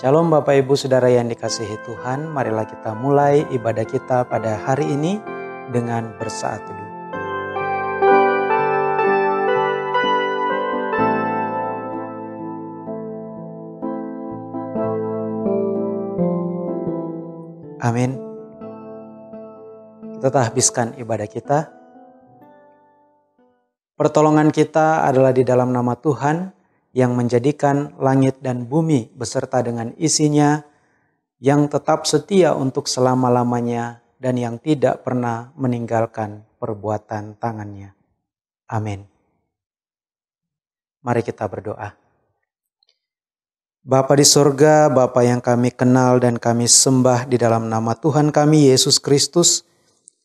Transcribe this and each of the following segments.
Shalom Bapak Ibu Saudara yang dikasihi Tuhan, marilah kita mulai ibadah kita pada hari ini dengan bersaat teduh. Amin. Kita habiskan ibadah kita. Pertolongan kita adalah di dalam nama Tuhan yang menjadikan langit dan bumi beserta dengan isinya, yang tetap setia untuk selama-lamanya dan yang tidak pernah meninggalkan perbuatan tangannya. Amin. Mari kita berdoa. Bapa di sorga, Bapa yang kami kenal dan kami sembah di dalam nama Tuhan kami Yesus Kristus,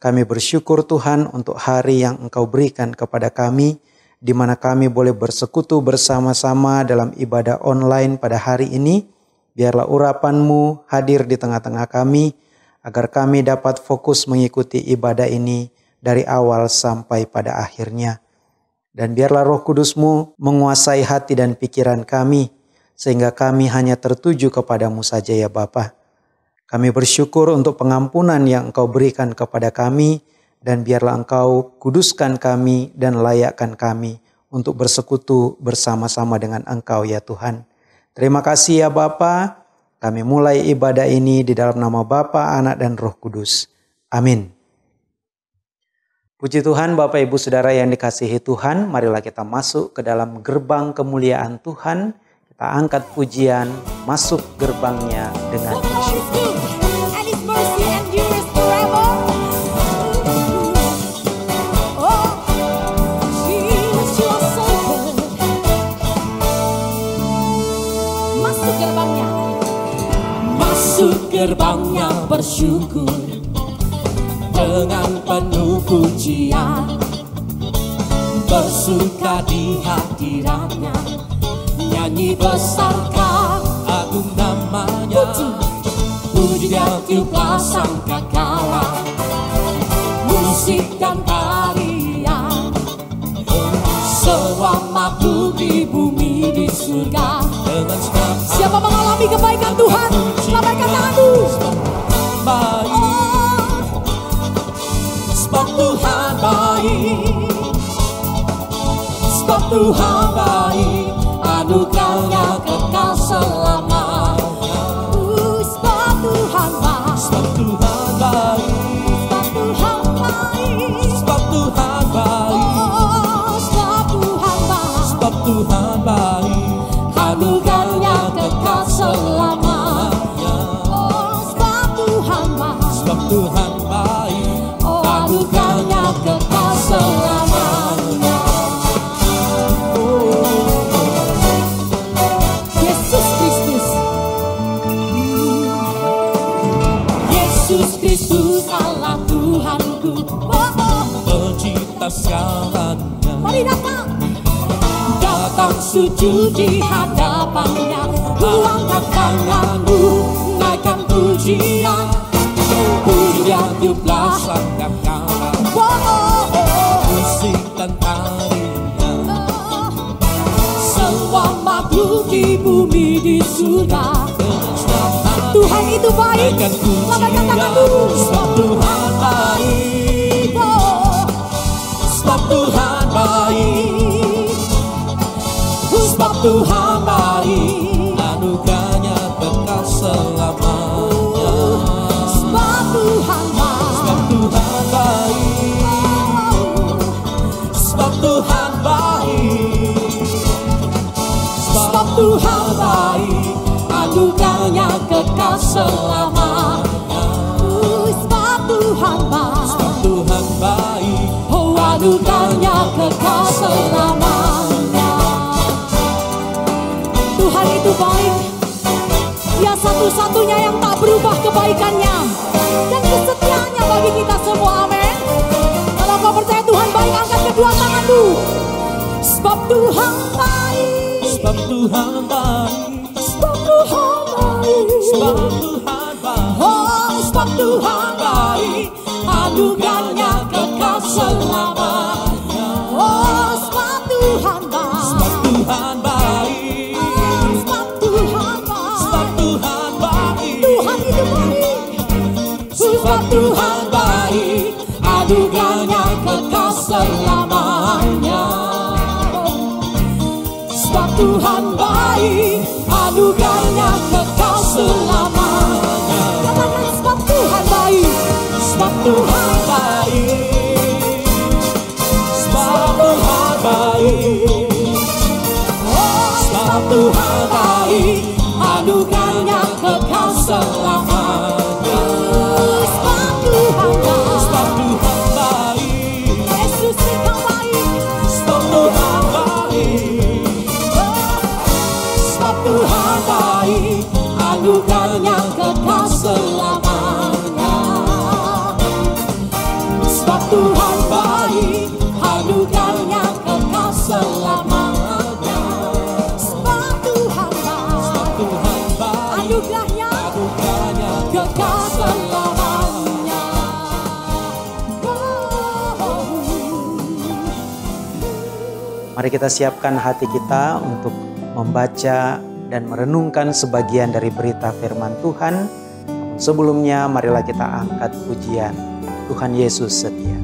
kami bersyukur Tuhan untuk hari yang Engkau berikan kepada kami, di mana kami boleh bersekutu bersama-sama dalam ibadah online pada hari ini. Biarlah urapan-Mu hadir di tengah-tengah kami, agar kami dapat fokus mengikuti ibadah ini dari awal sampai pada akhirnya. Dan biarlah Roh Kudus-Mu menguasai hati dan pikiran kami, sehingga kami hanya tertuju kepada-Mu saja ya Bapa. Kami bersyukur untuk pengampunan yang Engkau berikan kepada kami, dan biarlah Engkau kuduskan kami dan layakkan kami untuk bersekutu bersama-sama dengan Engkau ya Tuhan. Terima kasih ya Bapa. Kami mulai ibadah ini di dalam nama Bapa, Anak dan Roh Kudus. Amin. Puji Tuhan Bapak Ibu Saudara yang dikasihi Tuhan. Marilah kita masuk ke dalam gerbang kemuliaan Tuhan. Kita angkat pujian, masuk gerbangnya dengan syukur. Gerbangnya bersyukur dengan penuh pujian, bersuka di hadiratnya, nyanyi besarkan agung namanya, puji dan tiuplah sangkakala, musik dan tarian, semua makhluk di bumi di surga. Siapa mengalami kebaikan Tuhan, lambaikan tanganmu. Sebab Tuhan baik, sebab Tuhan baik, anugerahnya kekal selamanya. Sebab Tuhan baik, sebab Tuhan baik, sebab Tuhan baik, sebab Tuhan baik, sebab Tuhan baik, sebab Tuhan baik, anugerahnya kekal selamanya. Sebab Tuhan baik, sebab Tuhan baik, anugerahnya kekal selamanya. Yesus Kristus, Yesus Kristus Allah Tuhanku, pencipta segalanya. Mari datang sujud di hadapannya, luangkan tanganmu, naikkan pujian, pujian tiuplah sangkakala, musik dan tarian, semua makhluk di bumi di surga. Tuhan itu baik, lambaikan tanganmu. Sebab Tuhan baik, sebab Tuhan baik, sebab Tuhan baik, anugerahnya kekal selamanya. Sebab Tuhan baik, sebab Tuhan baik, sebab Tuhan baik, sebab Tuhan baik, anugerahnya kekal selamanya. Sebab Tuhan baik, sebab Tuhan baik, oh anugerahnya kekal selamanya. Tuhan itu baik, Dia satu-satunya yang tak berubah kebaikannya dan kesetiaannya bagi kita semua, amin. Kalau kau percaya Tuhan baik, angkat kedua tanganmu. Sebab Tuhan baik, sebab Tuhan baik, sebab Tuhan baik, sebab Tuhan baik, oh sebab Tuhan baik, anugerahnya kekal selamanya. Oh sebab Tuhan baik, sebab Tuhan baik, sebab Tuhan baik, sebab Tuhan Tuhan baik, anugerahnya kekal selamanya. Sebab Tuhan baik, anugerahnya kekal selamanya. Katakan sebab Tuhan baik, sebab Tuhan baik, sebab Tuhan baik, sebab Tuhan baik, anugerahnya kekal selamanya. Sebab Tuhan baik, sebab Tuhan baik, Yesus Engkau baik, sebab Tuhan baik, sebab Tuhan baik, anugerahnya kekal selamanya. Sebab Tuhan baik, anugerahnya kekal selamanya. Sebab Tuhan baik, anugerahnya kekal selamanya. Mari kita siapkan hati kita untuk membaca dan merenungkan sebagian dari berita firman Tuhan. Sebelumnya marilah kita angkat pujian. Tuhan Yesus setia.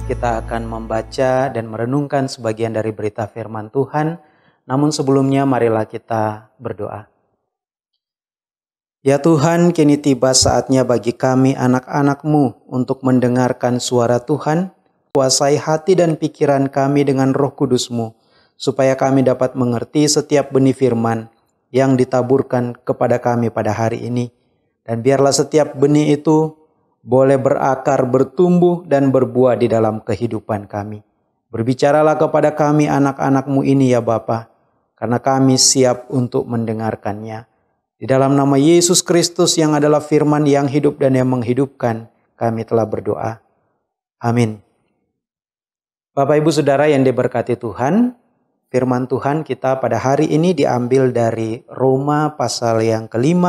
Kita akan membaca dan merenungkan sebagian dari berita firman Tuhan. Namun sebelumnya marilah kita berdoa. Ya Tuhan, kini tiba saatnya bagi kami anak-anak-Mu untuk mendengarkan suara Tuhan. Kuasai hati dan pikiran kami dengan Roh Kudus-Mu, supaya kami dapat mengerti setiap benih firman yang ditaburkan kepada kami pada hari ini. Dan biarlah setiap benih itu boleh berakar, bertumbuh, dan berbuah di dalam kehidupan kami. Berbicaralah kepada kami anak-anak-Mu ini ya Bapa, karena kami siap untuk mendengarkannya. Di dalam nama Yesus Kristus yang adalah firman yang hidup dan yang menghidupkan, kami telah berdoa. Amin. Bapak Ibu Saudara yang diberkati Tuhan, firman Tuhan kita pada hari ini diambil dari Roma pasal yang ke-5,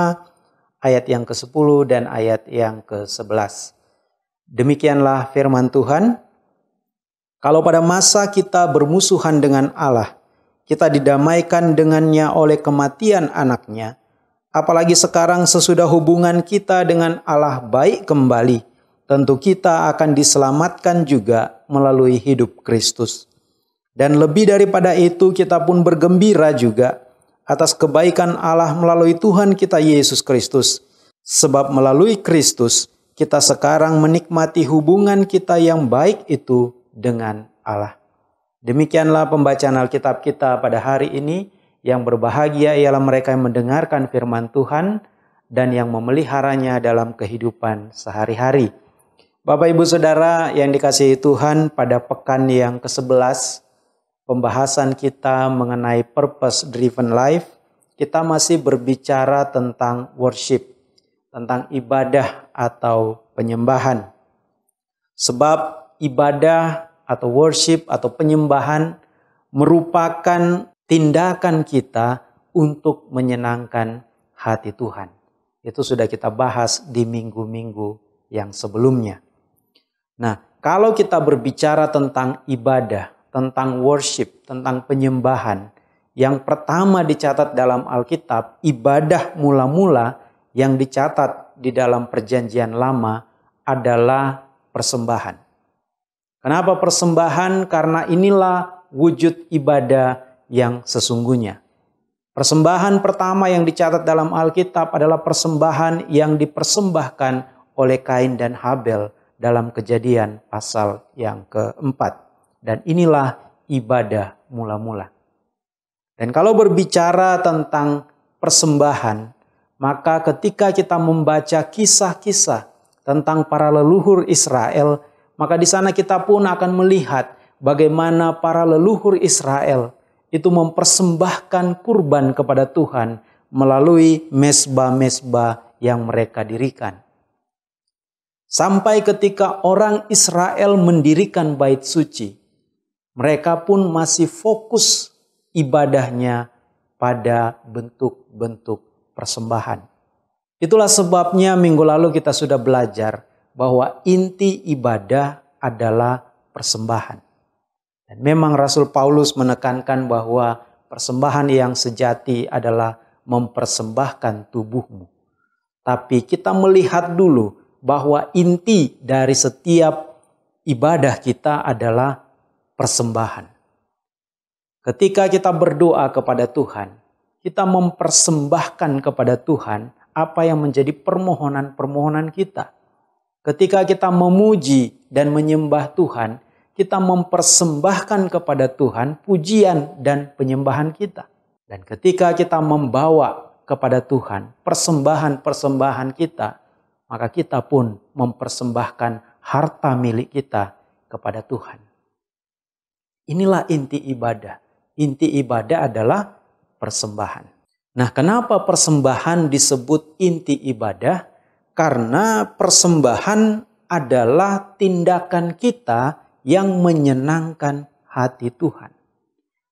ayat yang ke-10 dan ayat yang ke-11. Demikianlah firman Tuhan. Kalau pada masa kita bermusuhan dengan Allah, kita didamaikan dengannya oleh kematian anaknya, apalagi sekarang sesudah hubungan kita dengan Allah baik kembali, tentu kita akan diselamatkan juga melalui hidup Kristus. Dan lebih daripada itu kita pun bergembira juga atas kebaikan Allah melalui Tuhan kita Yesus Kristus. Sebab melalui Kristus kita sekarang menikmati hubungan kita yang baik itu dengan Allah. Demikianlah pembacaan Alkitab kita pada hari ini. Yang berbahagia ialah mereka yang mendengarkan firman Tuhan dan yang memeliharanya dalam kehidupan sehari-hari. Bapak Ibu Saudara yang dikasihi Tuhan, pada pekan yang ke-11 pembahasan kita mengenai purpose driven life, kita masih berbicara tentang worship, tentang ibadah atau penyembahan. Sebab ibadah atau worship atau penyembahan merupakan tindakan kita untuk menyenangkan hati Tuhan. Itu sudah kita bahas di minggu-minggu yang sebelumnya. Nah, kalau kita berbicara tentang ibadah, tentang worship, tentang penyembahan, yang pertama dicatat dalam Alkitab, ibadah mula-mula yang dicatat di dalam Perjanjian Lama adalah persembahan. Kenapa persembahan? Karena inilah wujud ibadah yang sesungguhnya. Persembahan pertama yang dicatat dalam Alkitab adalah persembahan yang dipersembahkan oleh Kain dan Habel dalam Kejadian pasal yang ke-4. Dan inilah ibadah mula-mula. Dan kalau berbicara tentang persembahan, maka ketika kita membaca kisah-kisah tentang para leluhur Israel, maka di sana kita pun akan melihat bagaimana para leluhur Israel itu mempersembahkan kurban kepada Tuhan melalui mezbah-mezbah yang mereka dirikan. Sampai ketika orang Israel mendirikan bait suci, mereka pun masih fokus ibadahnya pada bentuk-bentuk persembahan. Itulah sebabnya minggu lalu kita sudah belajar bahwa inti ibadah adalah persembahan. Dan memang Rasul Paulus menekankan bahwa persembahan yang sejati adalah mempersembahkan tubuhmu. Tapi kita melihat dulu bahwa inti dari setiap ibadah kita adalah persembahan. Ketika kita berdoa kepada Tuhan, kita mempersembahkan kepada Tuhan apa yang menjadi permohonan-permohonan kita. Ketika kita memuji dan menyembah Tuhan, kita mempersembahkan kepada Tuhan pujian dan penyembahan kita. Dan ketika kita membawa kepada Tuhan persembahan-persembahan kita, maka kita pun mempersembahkan harta milik kita kepada Tuhan. Inilah inti ibadah. Inti ibadah adalah persembahan. Nah, kenapa persembahan disebut inti ibadah? Karena persembahan adalah tindakan kita yang menyenangkan hati Tuhan.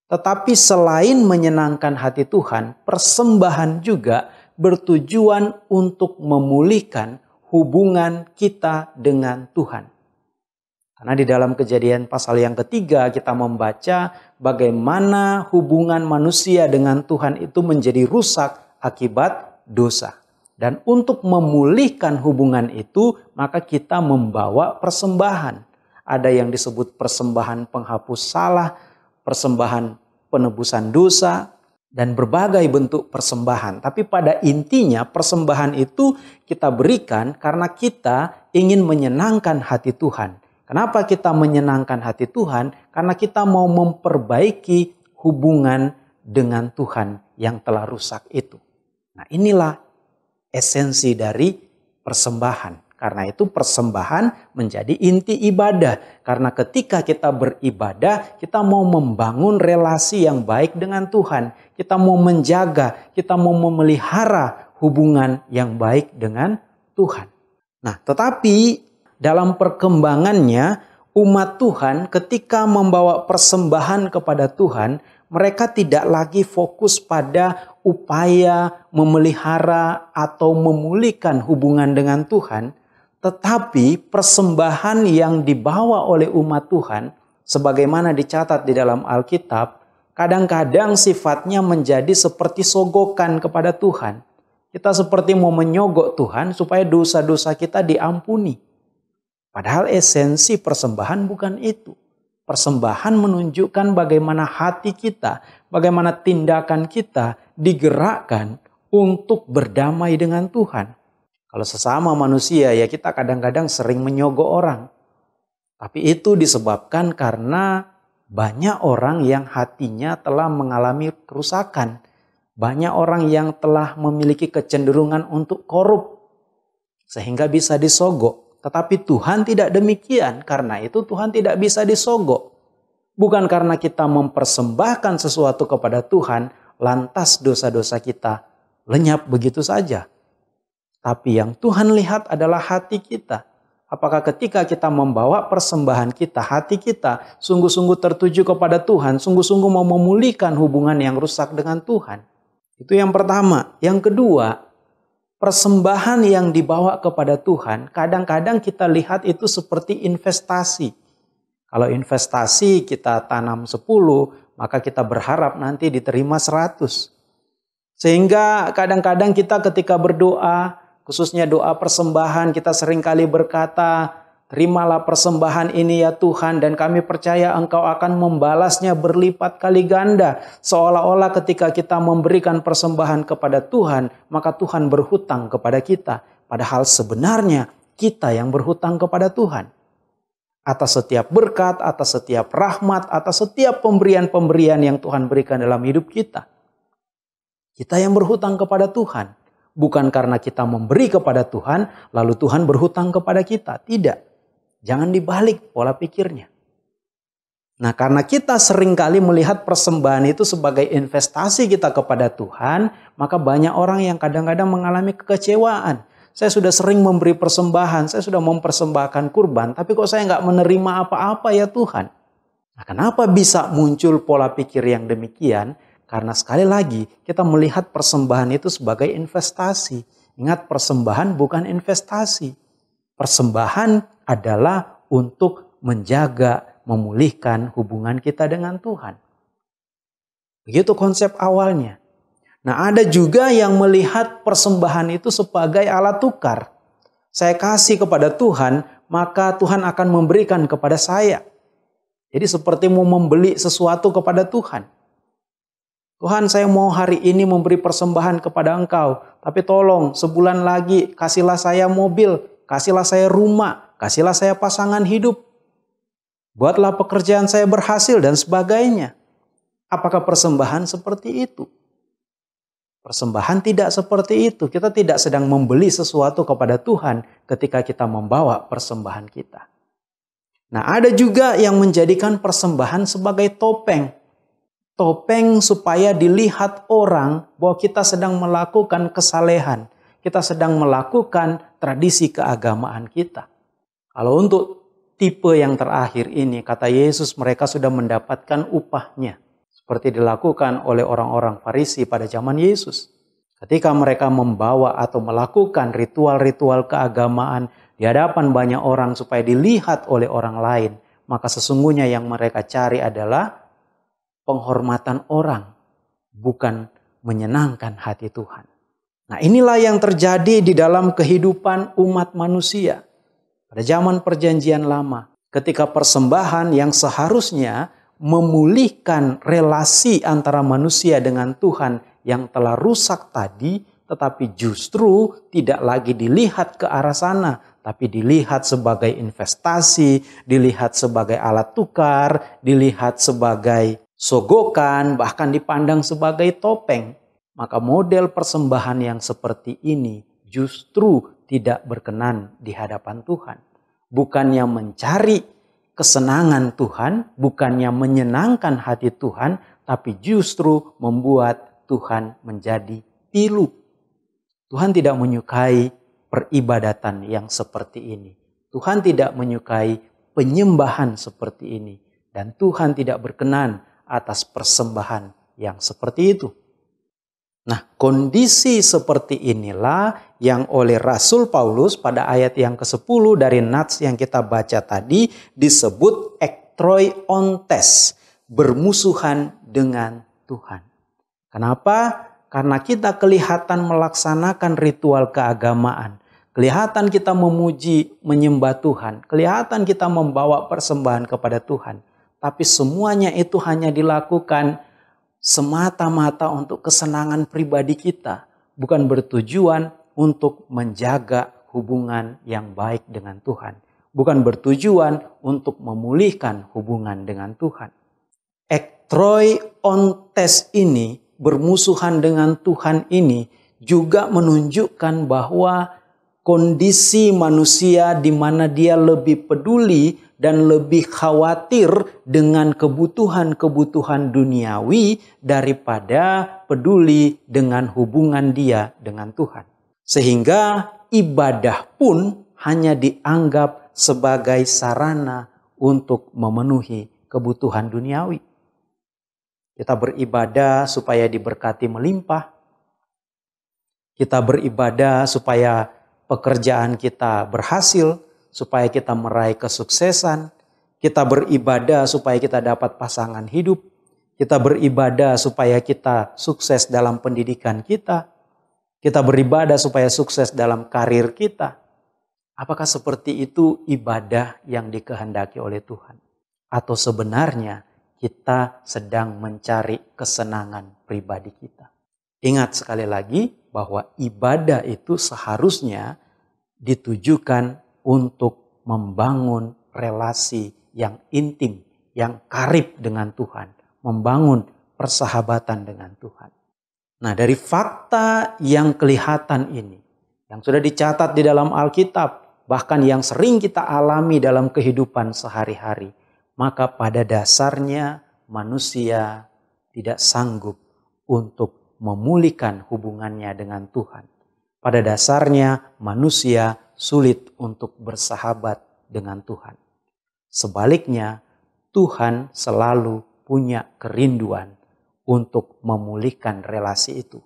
Tetapi selain menyenangkan hati Tuhan, persembahan juga bertujuan untuk memulihkan hubungan kita dengan Tuhan. Karena di dalam Kejadian pasal yang ketiga kita membaca bagaimana hubungan manusia dengan Tuhan itu menjadi rusak akibat dosa. Dan untuk memulihkan hubungan itu maka kita membawa persembahan. Ada yang disebut persembahan penghapus salah, persembahan penebusan dosa, dan berbagai bentuk persembahan. Tapi pada intinya persembahan itu kita berikan karena kita ingin menyenangkan hati Tuhan. Kenapa kita menyenangkan hati Tuhan? Karena kita mau memperbaiki hubungan dengan Tuhan yang telah rusak itu. Nah, inilah esensi dari persembahan. Karena itu persembahan menjadi inti ibadah. Karena ketika kita beribadah, kita mau membangun relasi yang baik dengan Tuhan. Kita mau menjaga, kita mau memelihara hubungan yang baik dengan Tuhan. Nah, tetapi dalam perkembangannya umat Tuhan ketika membawa persembahan kepada Tuhan, mereka tidak lagi fokus pada upaya memelihara atau memulihkan hubungan dengan Tuhan. Tetapi persembahan yang dibawa oleh umat Tuhan, sebagaimana dicatat di dalam Alkitab, kadang-kadang sifatnya menjadi seperti sogokan kepada Tuhan. Kita seperti mau menyogok Tuhan supaya dosa-dosa kita diampuni. Padahal esensi persembahan bukan itu. Persembahan menunjukkan bagaimana hati kita, bagaimana tindakan kita digerakkan untuk berdamai dengan Tuhan. Kalau sesama manusia ya kita kadang-kadang sering menyogok orang. Tapi itu disebabkan karena banyak orang yang hatinya telah mengalami kerusakan. Banyak orang yang telah memiliki kecenderungan untuk korup. Sehingga bisa disogok. Tetapi Tuhan tidak demikian. Karena itu Tuhan tidak bisa disogok. Bukan karena kita mempersembahkan sesuatu kepada Tuhan, lantas dosa-dosa kita lenyap begitu saja. Tapi yang Tuhan lihat adalah hati kita. Apakah ketika kita membawa persembahan kita, hati kita sungguh-sungguh tertuju kepada Tuhan, sungguh-sungguh mau memulihkan hubungan yang rusak dengan Tuhan. Itu yang pertama. Yang kedua, persembahan yang dibawa kepada Tuhan, kadang-kadang kita lihat itu seperti investasi. Kalau investasi kita tanam 10, maka kita berharap nanti diterima 100. Sehingga kadang-kadang kita ketika berdoa, khususnya doa persembahan, kita seringkali berkata, terimalah persembahan ini ya Tuhan, dan kami percaya Engkau akan membalasnya berlipat kali ganda. Seolah-olah ketika kita memberikan persembahan kepada Tuhan, maka Tuhan berhutang kepada kita. Padahal sebenarnya kita yang berhutang kepada Tuhan. Atas setiap berkat, atas setiap rahmat, atas setiap pemberian-pemberian yang Tuhan berikan dalam hidup kita. Kita yang berhutang kepada Tuhan. Bukan karena kita memberi kepada Tuhan, lalu Tuhan berhutang kepada kita. Tidak. Jangan dibalik pola pikirnya. Nah, karena kita seringkali melihat persembahan itu sebagai investasi kita kepada Tuhan, maka banyak orang yang kadang-kadang mengalami kekecewaan. Saya sudah sering memberi persembahan, saya sudah mempersembahkan kurban, tapi kok saya nggak menerima apa-apa ya Tuhan? Nah, kenapa bisa muncul pola pikir yang demikian? Karena sekali lagi kita melihat persembahan itu sebagai investasi. Ingat, persembahan bukan investasi. Persembahan adalah untuk menjaga, memulihkan hubungan kita dengan Tuhan. Begitu konsep awalnya. Nah, ada juga yang melihat persembahan itu sebagai alat tukar. saya kasih kepada Tuhan, maka Tuhan akan memberikan kepada saya. Jadi seperti mau membeli sesuatu kepada Tuhan. Tuhan, saya mau hari ini memberi persembahan kepada Engkau, tapi tolong sebulan lagi kasihlah saya mobil, kasihlah saya rumah, kasihlah saya pasangan hidup. Buatlah pekerjaan saya berhasil dan sebagainya. Apakah persembahan seperti itu? Persembahan tidak seperti itu. Kita tidak sedang membeli sesuatu kepada Tuhan ketika kita membawa persembahan kita. Nah, ada juga yang menjadikan persembahan sebagai topeng. Topeng supaya dilihat orang bahwa kita sedang melakukan kesalehan. Kita sedang melakukan tradisi keagamaan kita. Kalau untuk tipe yang terakhir ini, kata Yesus, mereka sudah mendapatkan upahnya. Seperti dilakukan oleh orang-orang Farisi pada zaman Yesus. Ketika mereka membawa atau melakukan ritual-ritual keagamaan di hadapan banyak orang supaya dilihat oleh orang lain, maka sesungguhnya yang mereka cari adalah penghormatan orang, bukan menyenangkan hati Tuhan. Nah, inilah yang terjadi di dalam kehidupan umat manusia pada zaman Perjanjian Lama. Ketika persembahan yang seharusnya memulihkan relasi antara manusia dengan Tuhan yang telah rusak tadi, tetapi justru tidak lagi dilihat ke arah sana, tapi dilihat sebagai investasi, dilihat sebagai alat tukar, dilihat sebagai sogokan, bahkan dipandang sebagai topeng. Maka model persembahan yang seperti ini justru tidak berkenan di hadapan Tuhan. Bukannya mencari kesenangan Tuhan, bukannya menyenangkan hati Tuhan, tapi justru membuat Tuhan menjadi pilu. Tuhan tidak menyukai peribadatan yang seperti ini. Tuhan tidak menyukai penyembahan seperti ini. Dan Tuhan tidak berkenan atas persembahan yang seperti itu. Nah, kondisi seperti inilah yang oleh Rasul Paulus pada ayat yang ke-10 dari nats yang kita baca tadi disebut ektroiontes, bermusuhan dengan Tuhan. Kenapa? Karena kita kelihatan melaksanakan ritual keagamaan, kelihatan kita memuji, menyembah Tuhan, kelihatan kita membawa persembahan kepada Tuhan, tapi semuanya itu hanya dilakukan semata-mata untuk kesenangan pribadi kita, bukan bertujuan untuk menjaga hubungan yang baik dengan Tuhan, bukan bertujuan untuk memulihkan hubungan dengan Tuhan. Ektroiontes ini, bermusuhan dengan Tuhan ini, juga menunjukkan bahwa kondisi manusia di mana dia lebih peduli dan lebih khawatir dengan kebutuhan-kebutuhan duniawi daripada peduli dengan hubungan dia dengan Tuhan. Sehingga ibadah pun hanya dianggap sebagai sarana untuk memenuhi kebutuhan duniawi. Kita beribadah supaya diberkati melimpah. Kita beribadah supaya pekerjaan kita berhasil, supaya kita meraih kesuksesan. Kita beribadah supaya kita dapat pasangan hidup. Kita beribadah supaya kita sukses dalam pendidikan kita. Kita beribadah supaya sukses dalam karir kita. Apakah seperti itu ibadah yang dikehendaki oleh Tuhan? Atau sebenarnya kita sedang mencari kesenangan pribadi kita? Ingat sekali lagi bahwa ibadah itu seharusnya ditujukan untuk membangun relasi yang intim, yang karib dengan Tuhan. Membangun persahabatan dengan Tuhan. Nah, dari fakta yang kelihatan ini, yang sudah dicatat di dalam Alkitab, bahkan yang sering kita alami dalam kehidupan sehari-hari, maka pada dasarnya manusia tidak sanggup untuk memulihkan hubungannya dengan Tuhan. Pada dasarnya manusia sulit untuk bersahabat dengan Tuhan. Sebaliknya, Tuhan selalu punya kerinduan untuk memulihkan relasi itu.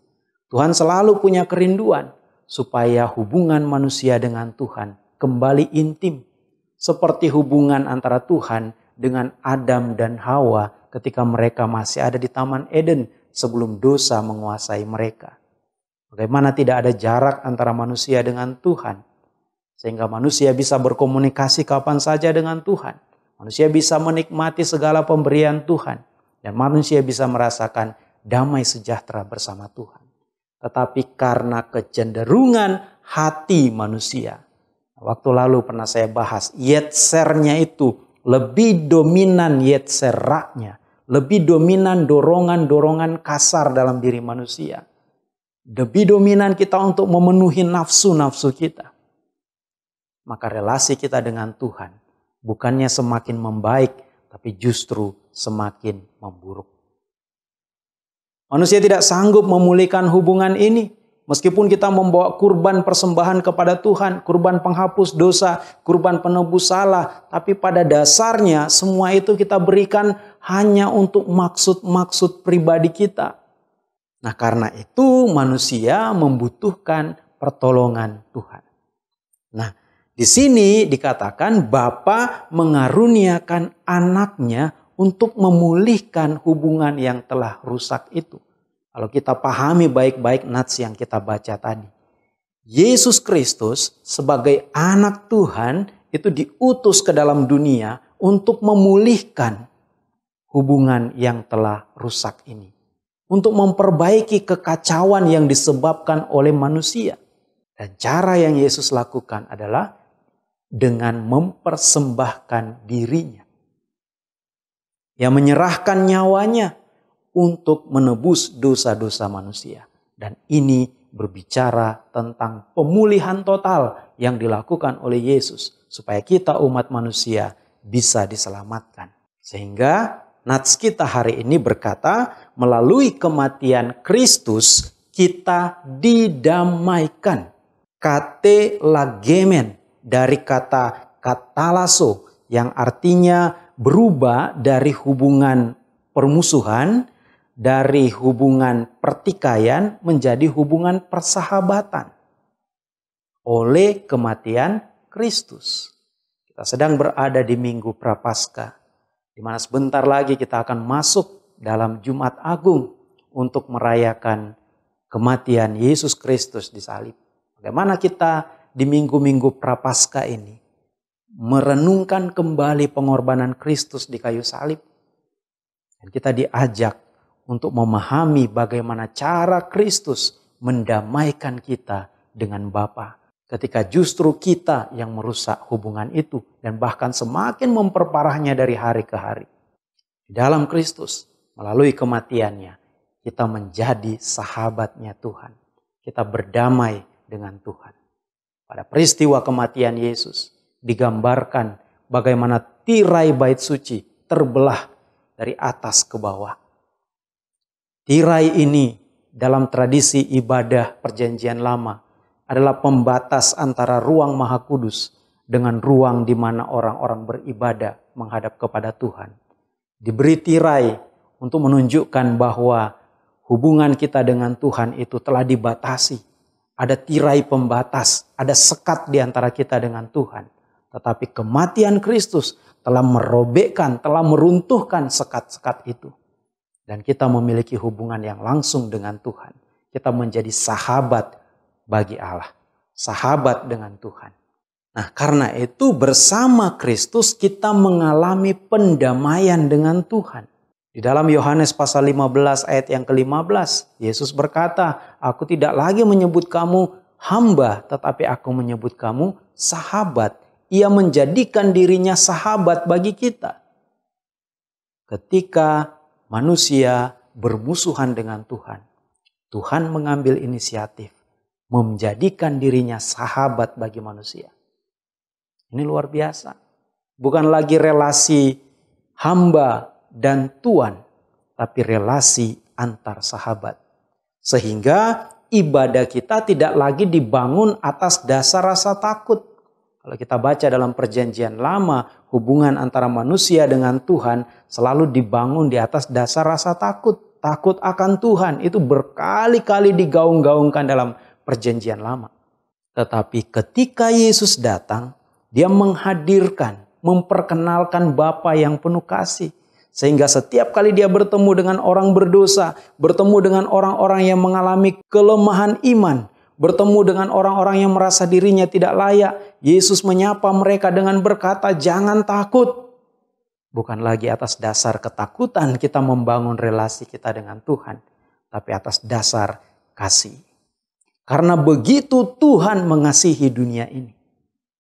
Tuhan selalu punya kerinduan supaya hubungan manusia dengan Tuhan kembali intim. Seperti hubungan antara Tuhan dengan Adam dan Hawa ketika mereka masih ada di Taman Eden sebelum dosa menguasai mereka. Bagaimana tidak ada jarak antara manusia dengan Tuhan. Sehingga manusia bisa berkomunikasi kapan saja dengan Tuhan. Manusia bisa menikmati segala pemberian Tuhan. Dan manusia bisa merasakan damai sejahtera bersama Tuhan. Tetapi karena kecenderungan hati manusia. Waktu lalu pernah saya bahas, yetsernya itu lebih dominan yetseranya. Lebih dominan dorongan-dorongan kasar dalam diri manusia. Lebih dominan kita untuk memenuhi nafsu-nafsu kita. Maka relasi kita dengan Tuhan bukannya semakin membaik, tapi justru semakin memburuk. Manusia tidak sanggup memulihkan hubungan ini. Meskipun kita membawa kurban persembahan kepada Tuhan, kurban penghapus dosa, kurban penebus salah. Tapi pada dasarnya semua itu kita berikan hanya untuk maksud-maksud pribadi kita. Nah, karena itu manusia membutuhkan pertolongan Tuhan. Nah, di sini dikatakan Bapa mengaruniakan anaknya untuk memulihkan hubungan yang telah rusak itu. Kalau kita pahami baik-baik nats yang kita baca tadi. Yesus Kristus sebagai anak Tuhan itu diutus ke dalam dunia untuk memulihkan hubungan yang telah rusak ini. Untuk memperbaiki kekacauan yang disebabkan oleh manusia. Dan cara yang Yesus lakukan adalah dengan mempersembahkan dirinya. Yang menyerahkan nyawanya untuk menebus dosa-dosa manusia. Dan ini berbicara tentang pemulihan total yang dilakukan oleh Yesus. Supaya kita umat manusia bisa diselamatkan. Sehingga nats kita hari ini berkata, melalui kematian Kristus kita didamaikan. Kate lagemen dari kata katalaso yang artinya berubah dari hubungan permusuhan, dari hubungan pertikaian menjadi hubungan persahabatan. Oleh kematian Kristus. Kita sedang berada di Minggu Prapaskah. Di mana sebentar lagi kita akan masuk dalam Jumat Agung untuk merayakan kematian Yesus Kristus di salib. Bagaimana kita di minggu-minggu Prapaskah ini merenungkan kembali pengorbanan Kristus di kayu salib. Dan kita diajak untuk memahami bagaimana cara Kristus mendamaikan kita dengan Bapa. Ketika justru kita yang merusak hubungan itu dan bahkan semakin memperparahnya dari hari ke hari. Di dalam Kristus, melalui kematiannya, kita menjadi sahabatnya Tuhan. Kita berdamai dengan Tuhan. Pada peristiwa kematian Yesus, digambarkan bagaimana tirai bait suci terbelah dari atas ke bawah. Tirai ini dalam tradisi ibadah perjanjian lama adalah pembatas antara ruang Maha Kudus dengan ruang di mana orang-orang beribadah menghadap kepada Tuhan. Diberi tirai untuk menunjukkan bahwa hubungan kita dengan Tuhan itu telah dibatasi. Ada tirai pembatas, ada sekat di antara kita dengan Tuhan. Tetapi kematian Kristus telah merobekkan, telah meruntuhkan sekat-sekat itu. Dan kita memiliki hubungan yang langsung dengan Tuhan. Kita menjadi sahabat bagi Allah. Sahabat dengan Tuhan. Nah, karena itu bersama Kristus kita mengalami pendamaian dengan Tuhan. Di dalam Yohanes pasal 15 ayat yang ke-15, Yesus berkata, "Aku tidak lagi menyebut kamu hamba, tetapi aku menyebut kamu sahabat." Ia menjadikan dirinya sahabat bagi kita. Ketika manusia bermusuhan dengan Tuhan, Tuhan mengambil inisiatif menjadikan dirinya sahabat bagi manusia. Ini luar biasa. Bukan lagi relasi hamba dan tuan, tapi relasi antar sahabat. Sehingga ibadah kita tidak lagi dibangun atas dasar rasa takut. Kalau kita baca dalam perjanjian lama, hubungan antara manusia dengan Tuhan selalu dibangun di atas dasar rasa takut. Takut akan Tuhan itu berkali-kali digaung-gaungkan dalam perjanjian lama. Tetapi ketika Yesus datang, dia menghadirkan, memperkenalkan Bapa yang penuh kasih. Sehingga setiap kali dia bertemu dengan orang berdosa, bertemu dengan orang-orang yang mengalami kelemahan iman, bertemu dengan orang-orang yang merasa dirinya tidak layak, Yesus menyapa mereka dengan berkata, "Jangan takut." Bukan lagi atas dasar ketakutan kita membangun relasi kita dengan Tuhan, tapi atas dasar kasih. Karena begitu Tuhan mengasihi dunia ini.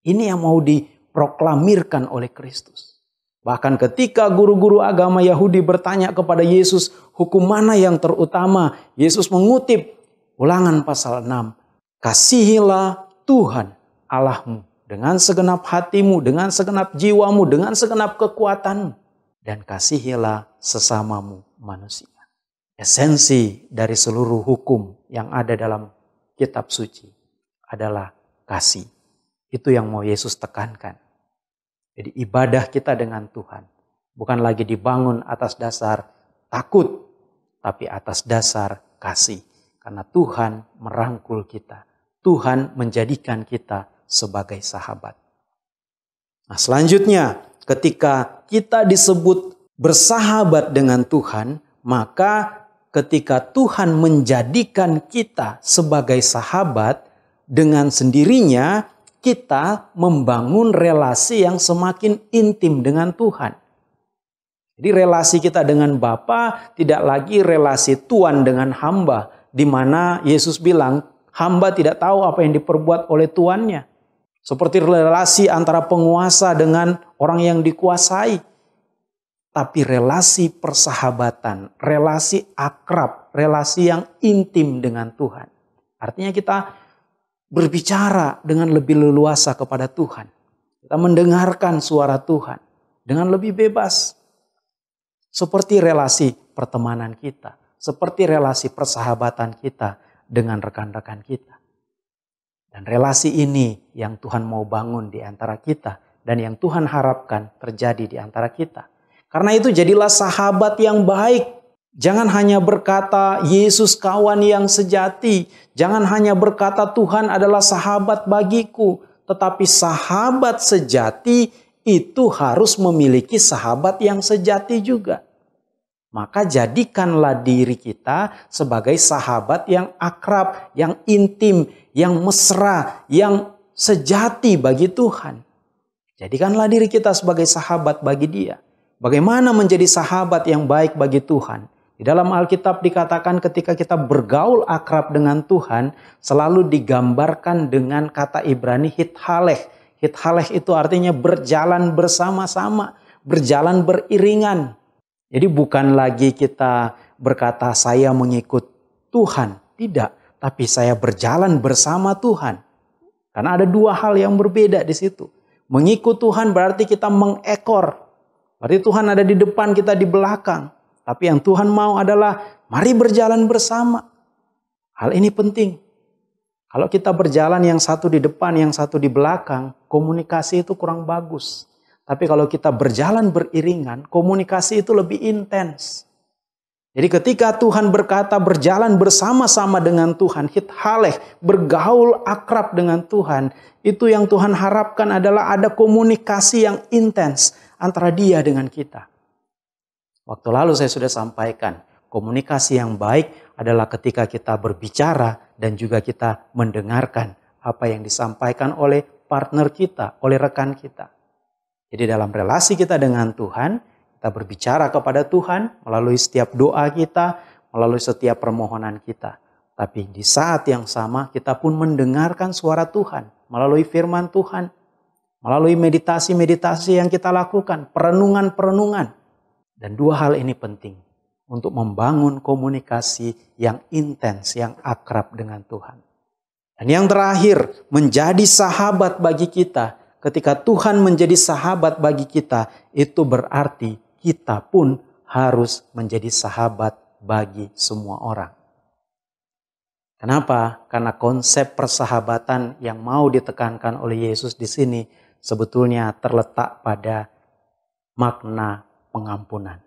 Ini yang mau diproklamirkan oleh Kristus. Bahkan ketika guru-guru agama Yahudi bertanya kepada Yesus, hukum mana yang terutama? Yesus mengutip Ulangan pasal 6. "Kasihilah Tuhan Allahmu dengan segenap hatimu, dengan segenap jiwamu, dengan segenap kekuatanmu. Dan kasihilah sesamamu manusia." Esensi dari seluruh hukum yang ada dalam kitab suci adalah kasih. Itu yang mau Yesus tekankan. Jadi ibadah kita dengan Tuhan bukan lagi dibangun atas dasar takut, tapi atas dasar kasih. Karena Tuhan merangkul kita. Tuhan menjadikan kita sebagai sahabat. Nah, selanjutnya ketika kita disebut bersahabat dengan Tuhan, maka ketika Tuhan menjadikan kita sebagai sahabat, dengan sendirinya kita membangun relasi yang semakin intim dengan Tuhan. Jadi relasi kita dengan Bapa tidak lagi relasi tuan dengan hamba, di mana Yesus bilang hamba tidak tahu apa yang diperbuat oleh tuannya. Seperti relasi antara penguasa dengan orang yang dikuasai. Tapi relasi persahabatan, relasi akrab, relasi yang intim dengan Tuhan. Artinya kita berbicara dengan lebih leluasa kepada Tuhan. Kita mendengarkan suara Tuhan dengan lebih bebas. Seperti relasi pertemanan kita, seperti relasi persahabatan kita dengan rekan-rekan kita. Dan relasi ini yang Tuhan mau bangun di antara kita dan yang Tuhan harapkan terjadi di antara kita. Karena itu jadilah sahabat yang baik. Jangan hanya berkata Yesus kawan yang sejati. Jangan hanya berkata Tuhan adalah sahabat bagiku. Tetapi sahabat sejati itu harus memiliki sahabat yang sejati juga. Maka jadikanlah diri kita sebagai sahabat yang akrab, yang intim, yang mesra, yang sejati bagi Tuhan. Jadikanlah diri kita sebagai sahabat bagi Dia. Bagaimana menjadi sahabat yang baik bagi Tuhan? Di dalam Alkitab dikatakan ketika kita bergaul akrab dengan Tuhan, selalu digambarkan dengan kata Ibrani hithaleh. Hithaleh itu artinya berjalan bersama-sama, berjalan beriringan. Jadi bukan lagi kita berkata saya mengikut Tuhan, tidak. Tapi saya berjalan bersama Tuhan. Karena ada dua hal yang berbeda di situ. Mengikut Tuhan berarti kita mengekor. Berarti Tuhan ada di depan, kita di belakang. Tapi yang Tuhan mau adalah mari berjalan bersama. Hal ini penting. Kalau kita berjalan yang satu di depan, yang satu di belakang, komunikasi itu kurang bagus. Tapi kalau kita berjalan beriringan, komunikasi itu lebih intens. Jadi ketika Tuhan berkata berjalan bersama-sama dengan Tuhan, hithaleh, bergaul akrab dengan Tuhan, itu yang Tuhan harapkan adalah ada komunikasi yang intens antara Dia dengan kita. Waktu lalu saya sudah sampaikan, komunikasi yang baik adalah ketika kita berbicara dan juga kita mendengarkan apa yang disampaikan oleh partner kita, oleh rekan kita. Jadi dalam relasi kita dengan Tuhan, kita berbicara kepada Tuhan melalui setiap doa kita, melalui setiap permohonan kita. Tapi di saat yang sama kita pun mendengarkan suara Tuhan melalui firman Tuhan, melalui meditasi-meditasi yang kita lakukan, perenungan-perenungan. Dan dua hal ini penting untuk membangun komunikasi yang intens, yang akrab dengan Tuhan. Dan yang terakhir, menjadi sahabat bagi kita. Ketika Tuhan menjadi sahabat bagi kita, itu berarti kita pun harus menjadi sahabat bagi semua orang. Kenapa? Karena konsep persahabatan yang mau ditekankan oleh Yesus di sini sebetulnya terletak pada makna pengampunan.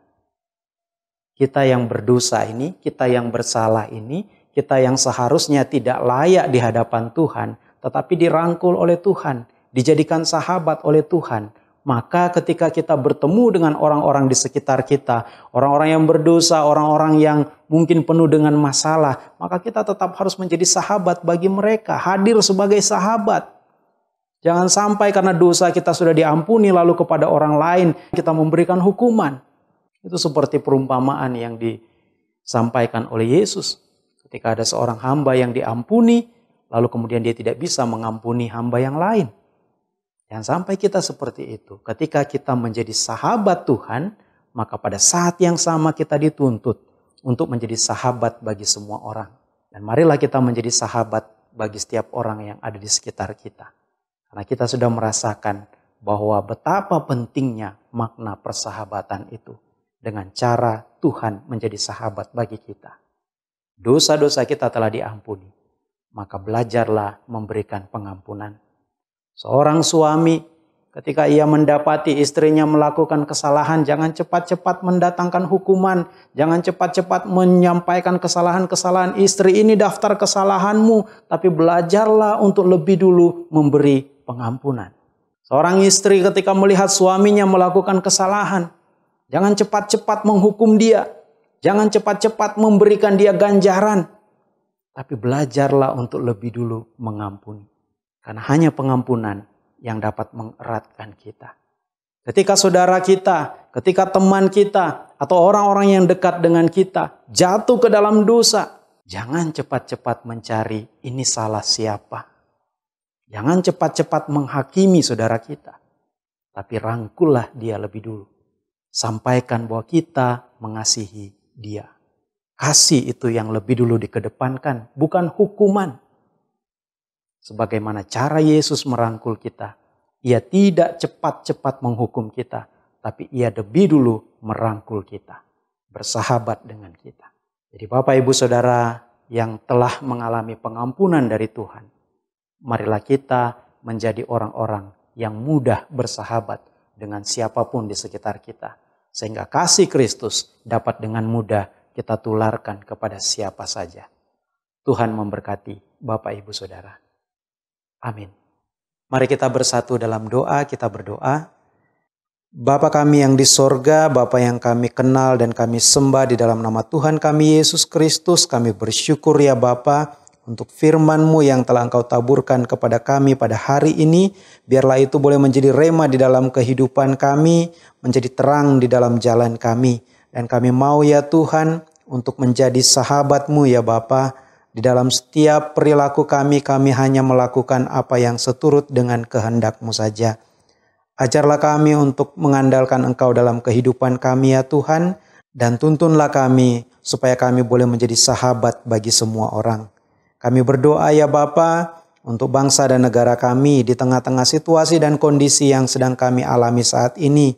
Kita yang berdosa ini, kita yang bersalah ini, kita yang seharusnya tidak layak di hadapan Tuhan, tetapi dirangkul oleh Tuhan, dijadikan sahabat oleh Tuhan. Maka ketika kita bertemu dengan orang-orang di sekitar kita, orang-orang yang berdosa, orang-orang yang mungkin penuh dengan masalah, maka kita tetap harus menjadi sahabat bagi mereka, hadir sebagai sahabat. Jangan sampai karena dosa kita sudah diampuni lalu kepada orang lain kita memberikan hukuman. Itu seperti perumpamaan yang disampaikan oleh Yesus. Ketika ada seorang hamba yang diampuni, lalu kemudian dia tidak bisa mengampuni hamba yang lain. Jangan sampai kita seperti itu. Ketika kita menjadi sahabat Tuhan, maka pada saat yang sama kita dituntut untuk menjadi sahabat bagi semua orang. Dan marilah kita menjadi sahabat bagi setiap orang yang ada di sekitar kita. Karena kita sudah merasakan bahwa betapa pentingnya makna persahabatan itu. Dengan cara Tuhan menjadi sahabat bagi kita. Dosa-dosa kita telah diampuni. Maka belajarlah memberikan pengampunan. Seorang suami ketika ia mendapati istrinya melakukan kesalahan, jangan cepat-cepat mendatangkan hukuman. Jangan cepat-cepat menyampaikan kesalahan-kesalahan istri. Ini daftar kesalahanmu. Tapi belajarlah untuk lebih dulu memberi pengampunan. Seorang istri ketika melihat suaminya melakukan kesalahan, jangan cepat-cepat menghukum dia. Jangan cepat-cepat memberikan dia ganjaran. Tapi belajarlah untuk lebih dulu mengampuni. Karena hanya pengampunan yang dapat mengeratkan kita. Ketika saudara kita, ketika teman kita, atau orang-orang yang dekat dengan kita jatuh ke dalam dosa, jangan cepat-cepat mencari ini salah siapa. Jangan cepat-cepat menghakimi saudara kita. Tapi rangkullah dia lebih dulu. Sampaikan bahwa kita mengasihi dia. Kasih itu yang lebih dulu dikedepankan, bukan hukuman. Sebagaimana cara Yesus merangkul kita. Ia tidak cepat-cepat menghukum kita. Tapi ia lebih dulu merangkul kita. Bersahabat dengan kita. Jadi Bapak Ibu Saudara yang telah mengalami pengampunan dari Tuhan. Marilah kita menjadi orang-orang yang mudah bersahabat dengan siapapun di sekitar kita. Sehingga kasih Kristus dapat dengan mudah kita tularkan kepada siapa saja. Tuhan memberkati Bapak Ibu Saudara. Amin. Mari kita bersatu dalam doa, kita berdoa. Bapa kami yang di sorga, Bapa yang kami kenal dan kami sembah di dalam nama Tuhan kami Yesus Kristus, kami bersyukur ya Bapa untuk firman-Mu yang telah Engkau taburkan kepada kami pada hari ini. Biarlah itu boleh menjadi rema di dalam kehidupan kami, menjadi terang di dalam jalan kami. Dan kami mau ya Tuhan untuk menjadi sahabat-Mu ya Bapa. Di dalam setiap perilaku kami hanya melakukan apa yang seturut dengan kehendak-Mu saja. Ajarlah kami untuk mengandalkan Engkau dalam kehidupan kami ya Tuhan. Dan tuntunlah kami supaya kami boleh menjadi sahabat bagi semua orang. Kami berdoa ya Bapa untuk bangsa dan negara kami di tengah-tengah situasi dan kondisi yang sedang kami alami saat ini.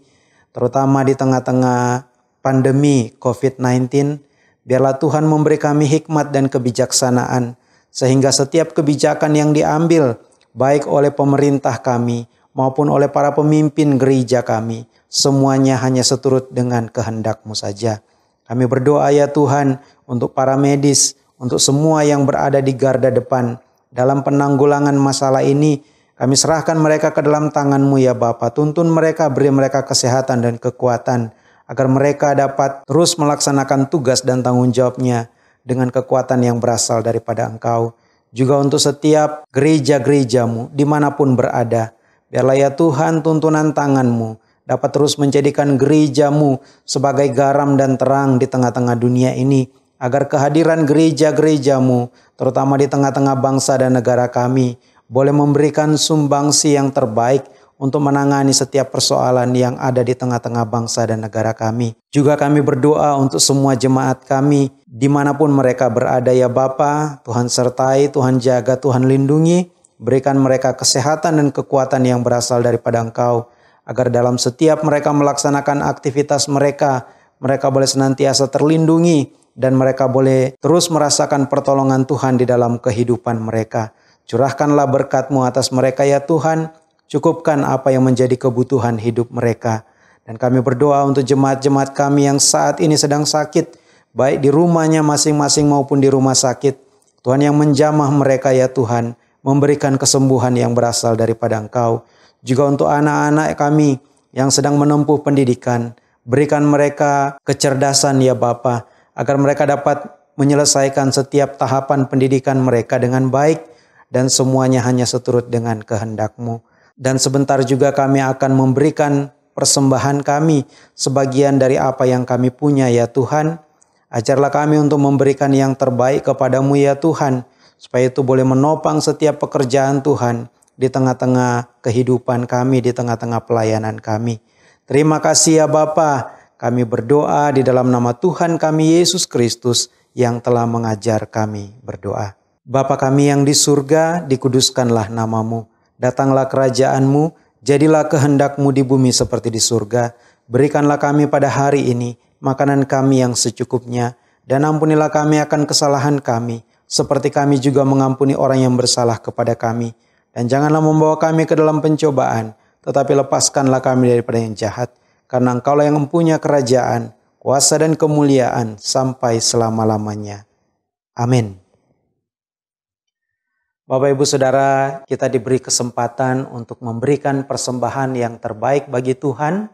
Terutama di tengah-tengah pandemi COVID-19. Biarlah Tuhan memberi kami hikmat dan kebijaksanaan. Sehingga setiap kebijakan yang diambil baik oleh pemerintah kami maupun oleh para pemimpin gereja kami. Semuanya hanya seturut dengan kehendak-Mu saja. Kami berdoa ya Tuhan untuk para medis, untuk semua yang berada di garda depan dalam penanggulangan masalah ini. Kami serahkan mereka ke dalam tangan-Mu ya Bapa. Tuntun mereka, beri mereka kesehatan dan kekuatan. Agar mereka dapat terus melaksanakan tugas dan tanggung jawabnya dengan kekuatan yang berasal daripada Engkau. Juga untuk setiap gereja-gereja-Mu dimanapun berada. Biarlah ya Tuhan tuntunan tangan-Mu dapat terus menjadikan gereja-Mu sebagai garam dan terang di tengah-tengah dunia ini. Agar kehadiran gereja-gereja-Mu, terutama di tengah-tengah bangsa dan negara kami, boleh memberikan sumbangsi yang terbaik untuk menangani setiap persoalan yang ada di tengah-tengah bangsa dan negara kami. Juga kami berdoa untuk semua jemaat kami, dimanapun mereka berada ya Bapa. Tuhan sertai, Tuhan jaga, Tuhan lindungi. Berikan mereka kesehatan dan kekuatan yang berasal daripada Engkau. Agar dalam setiap mereka melaksanakan aktivitas mereka boleh senantiasa terlindungi. Dan mereka boleh terus merasakan pertolongan Tuhan di dalam kehidupan mereka. Curahkanlah berkat-Mu atas mereka ya Tuhan. Cukupkan apa yang menjadi kebutuhan hidup mereka. Dan kami berdoa untuk jemaat-jemaat kami yang saat ini sedang sakit. Baik di rumahnya masing-masing maupun di rumah sakit. Tuhan yang menjamah mereka ya Tuhan. Memberikan kesembuhan yang berasal daripada Engkau. Juga untuk anak-anak kami yang sedang menempuh pendidikan. Berikan mereka kecerdasan ya Bapa. Agar mereka dapat menyelesaikan setiap tahapan pendidikan mereka dengan baik. Dan semuanya hanya seturut dengan kehendak-Mu. Dan sebentar juga kami akan memberikan persembahan kami, sebagian dari apa yang kami punya ya Tuhan. Ajarlah kami untuk memberikan yang terbaik kepadamu ya Tuhan, supaya itu boleh menopang setiap pekerjaan Tuhan di tengah-tengah kehidupan kami, di tengah-tengah pelayanan kami. Terima kasih ya Bapa. Kami berdoa di dalam nama Tuhan kami Yesus Kristus yang telah mengajar kami berdoa. Bapa kami yang di surga, dikuduskanlah namamu. Datanglah kerajaan-Mu, jadilah kehendak-Mu di bumi seperti di surga. Berikanlah kami pada hari ini makanan kami yang secukupnya, dan ampunilah kami akan kesalahan kami, seperti kami juga mengampuni orang yang bersalah kepada kami. Dan janganlah membawa kami ke dalam pencobaan, tetapi lepaskanlah kami daripada yang jahat. Karena Engkaulah yang mempunyai kerajaan, kuasa dan kemuliaan sampai selama-lamanya. Amin. Bapak Ibu Saudara, kita diberi kesempatan untuk memberikan persembahan yang terbaik bagi Tuhan.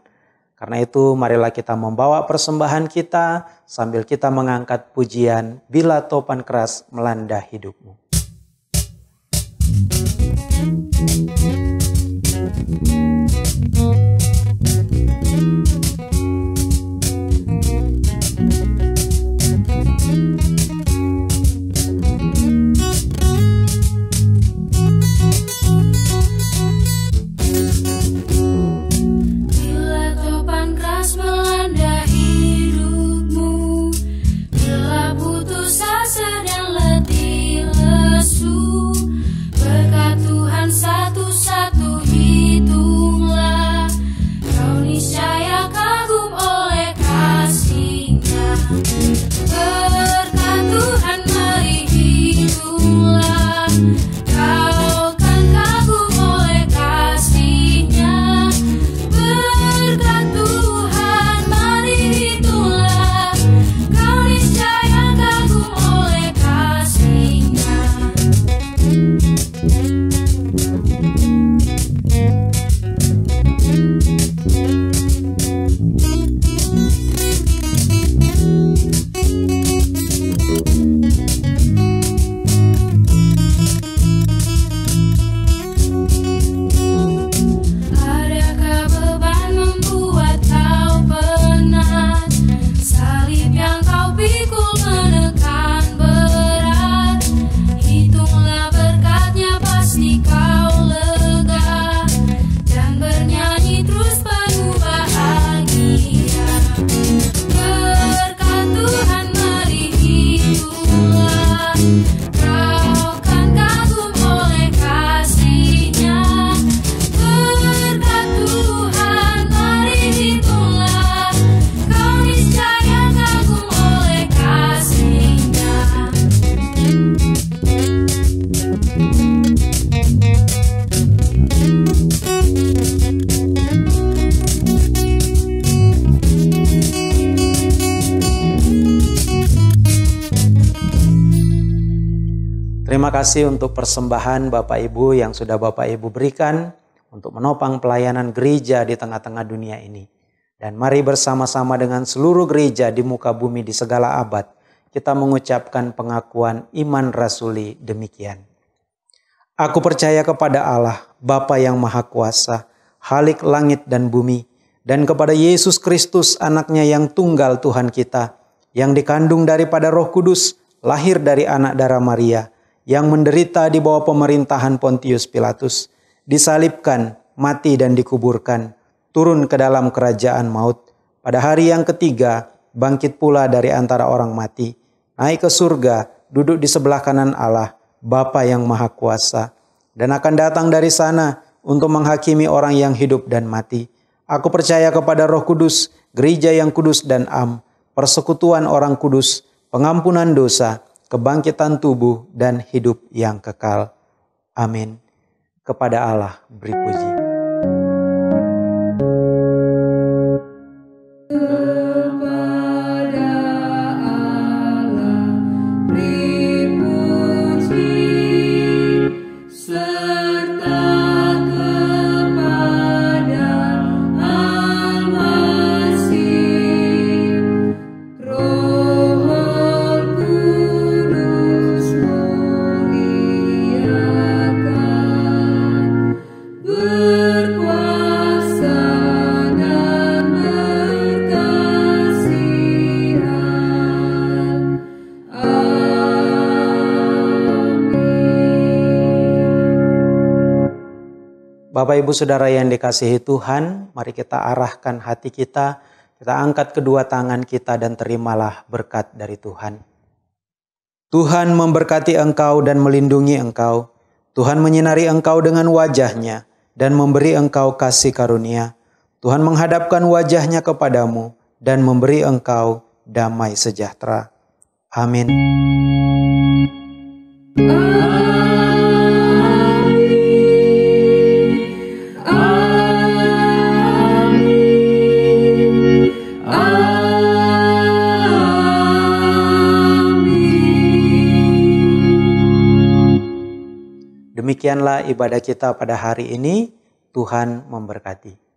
Karena itu marilah kita membawa persembahan kita sambil kita mengangkat pujian Bila Topan Keras Melanda Hidupmu. Terima kasih untuk persembahan Bapak Ibu yang sudah Bapak Ibu berikan untuk menopang pelayanan gereja di tengah-tengah dunia ini. Dan mari bersama-sama dengan seluruh gereja di muka bumi di segala abad, kita mengucapkan pengakuan iman rasuli demikian. Aku percaya kepada Allah, Bapa yang Maha Kuasa, Khalik langit dan bumi, dan kepada Yesus Kristus anaknya yang tunggal Tuhan kita, yang dikandung daripada Roh Kudus, lahir dari anak darah Maria, yang menderita di bawah pemerintahan Pontius Pilatus, disalibkan, mati dan dikuburkan, turun ke dalam kerajaan maut. Pada hari yang ketiga, bangkit pula dari antara orang mati, naik ke surga, duduk di sebelah kanan Allah, Bapa yang Maha Kuasa, dan akan datang dari sana untuk menghakimi orang yang hidup dan mati. Aku percaya kepada Roh Kudus, gereja yang kudus dan am, persekutuan orang kudus, pengampunan dosa, kebangkitan tubuh dan hidup yang kekal. Amin. Kepada Allah beri puji. Good. Bapak Ibu Saudara yang dikasihi Tuhan, mari kita arahkan hati kita angkat kedua tangan kita dan terimalah berkat dari Tuhan. Tuhan memberkati engkau dan melindungi engkau. Tuhan menyinari engkau dengan wajah-Nya dan memberi engkau kasih karunia. Tuhan menghadapkan wajah-Nya kepadamu dan memberi engkau damai sejahtera. Amin. Demikianlah ibadah kita pada hari ini. Tuhan memberkati.